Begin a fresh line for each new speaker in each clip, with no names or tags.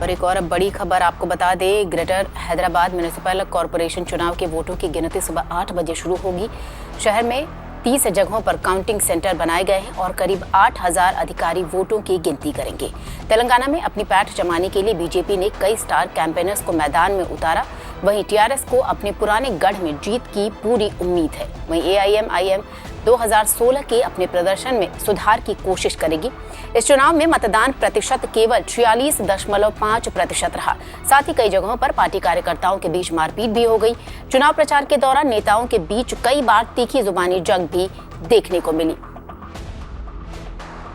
और एक और बड़ी खबर आपको बता दें, ग्रेटर हैदराबाद म्युनिसिपल कॉरपोरेशन चुनाव के वोटों की गिनती सुबह 8 बजे शुरू होगी। शहर में 30 जगहों पर काउंटिंग सेंटर बनाए गए हैं और करीब 8000 अधिकारी वोटों की गिनती करेंगे। तेलंगाना में अपनी पैठ जमाने के लिए बीजेपी ने कई स्टार कैंपेनर्स को मैदान में उतारा। वहीं टीआरएस को अपने पुराने गढ़ में जीत की पूरी उम्मीद है। वहीं एआईएमआईएम 2016 के अपने प्रदर्शन में सुधार की कोशिश करेगी। इस चुनाव में मतदान प्रतिशत केवल 46.5% रहा। साथ ही कई जगहों पर पार्टी कार्यकर्ताओं के बीच मारपीट भी हो गई। चुनाव प्रचार के दौरान नेताओं के बीच कई बार तीखी जुबानी जंग भी देखने को मिली।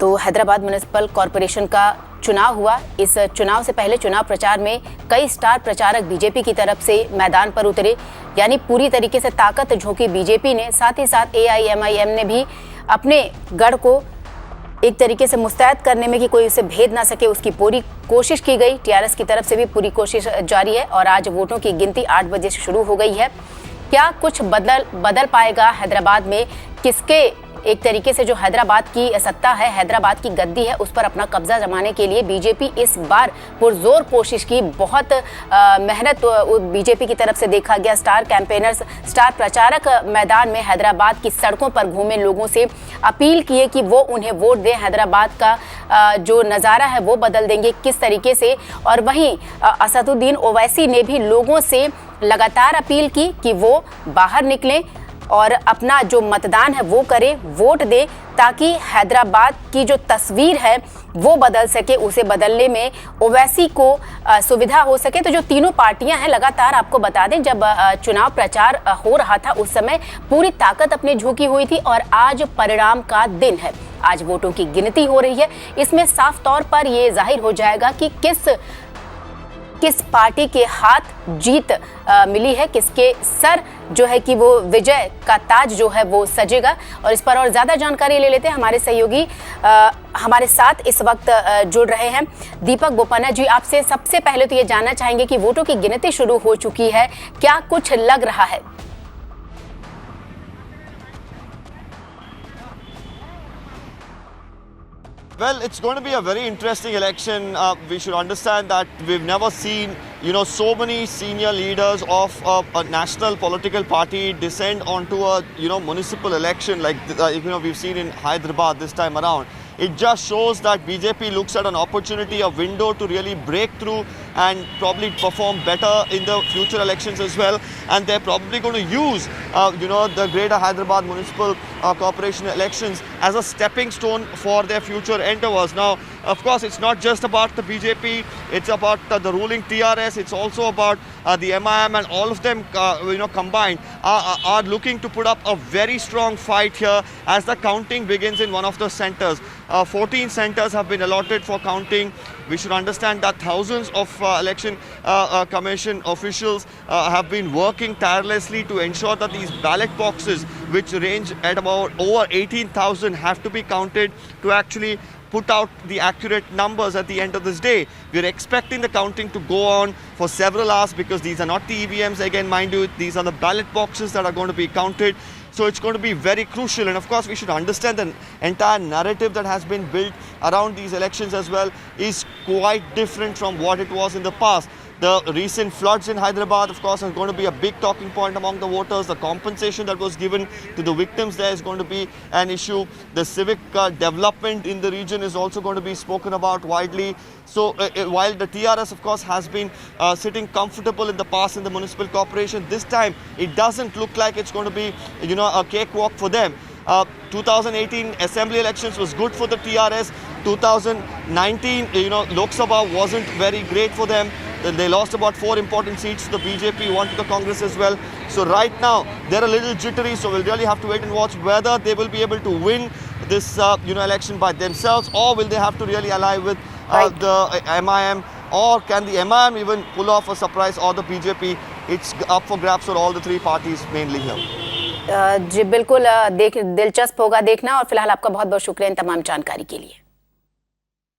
तो हैदराबाद म्युनिसिपल कॉरपोरेशन का चुनाव हुआ। इस चुनाव से पहले चुनाव प्रचार में कई स्टार प्रचारक बीजेपी की तरफ से मैदान पर उतरे, यानी पूरी तरीके से ताकत झोंकी बीजेपी ने। साथ ही साथ एआईएमआईएम ने भी अपने गढ़ को एक तरीके से मुस्तैद करने में कि कोई उसे भेद ना सके, उसकी पूरी कोशिश की गई। टीआरएस की तरफ से भी पूरी कोशिश जारी है और आज वोटों की गिनती 8 बजे से शुरू हो गई है। क्या कुछ बदल पाएगा हैदराबाद में? किसके एक तरीके से जो हैदराबाद की सत्ता है, हैदराबाद की गद्दी है, उस पर अपना कब्जा जमाने के लिए बीजेपी इस बार पुरजोर कोशिश की। बहुत मेहनत बीजेपी की तरफ से देखा गया। स्टार कैंपेनर्स, स्टार प्रचारक मैदान में हैदराबाद की सड़कों पर घूमे, लोगों से अपील किए कि वो उन्हें वोट दें। हैदराबाद का जो नज़ारा है वो बदल देंगे किस तरीके से। और वहीं असदुद्दीन ओवैसी ने भी लोगों से लगातार अपील की कि वो बाहर निकलें और अपना जो मतदान है वो करें, वोट दें, ताकि हैदराबाद की जो तस्वीर है वो बदल सके। उसे बदलने में ओवैसी को सुविधा हो सके। तो जो तीनों पार्टियां हैं, लगातार आपको बता दें, जब चुनाव प्रचार हो रहा था उस समय पूरी ताकत अपने झोंकी हुई थी और आज परिणाम का दिन है। आज वोटों की गिनती हो रही है। इसमें साफ तौर पर ये जाहिर हो जाएगा कि किस पार्टी के हाथ जीत मिली है, किसके सर जो है कि वो विजय का ताज जो है वो सजेगा। और इस पर और ज़्यादा जानकारी ले लेते हैं। हमारे सहयोगी हमारे साथ इस वक्त जुड़ रहे हैं। दीपक बोपन्ना जी, आपसे सबसे पहले तो ये जानना चाहेंगे कि वोटों की गिनती शुरू हो चुकी है, क्या कुछ लग रहा है?
Well, it's going to be a very interesting election. We should understand that we've never seen, so many senior leaders of a national political party descend onto a, municipal election like, we've seen in Hyderabad this time around. It just shows that BJP looks at an opportunity, a window to really break through and probably perform better in the future elections as well. And they're probably going to use, the Greater Hyderabad Municipal Corporation elections as a stepping stone for their future endeavors. Now, of course, it's not just about the BJP, it's about the ruling TRS, it's also about the MIM, and all of them, combined are looking to put up a very strong fight here as the counting begins in one of the centers. 14 centers have been allotted for counting. We should understand that thousands of election commission officials have been working tirelessly to ensure that these ballot boxes, which range at about over 18,000, have to be counted to actually put out the accurate numbers at the end of this day. We're expecting the counting to go on for several hours because these are not the EVMs, again, mind you, these are the ballot boxes that are going to be counted. So it's going to be very crucial. And of course, we should understand the entire narrative that has been built around these elections as well is quite different from what it was in the past. The recent floods in Hyderabad, of course, is going to be a big talking point among the voters. The compensation that was given to the victims there is going to be an issue. The civic development in the region is also going to be spoken about widely. So while the TRS, of course, has been sitting comfortable in the past in the municipal corporation, this time it doesn't look like it's going to be, a cakewalk for them. 2018 assembly elections was good for the TRS. 2019, Lok Sabha wasn't very great for them. They lost about 4 important seats to the BJP, 1 to the Congress as well. So right now, they're a little jittery, so we'll really have to wait and watch whether they will be able to win this, election by themselves, or will they have to really ally with the MIM, or can the MIM even pull off a surprise, or the BJP? It's up for grabs for all the 3 parties mainly here.
जी बिल्कुल, दिलचस्प होगा देखना। और फिलहाल आपका बहुत बहुत शुक्रिया इन तमाम जानकारी के लिए।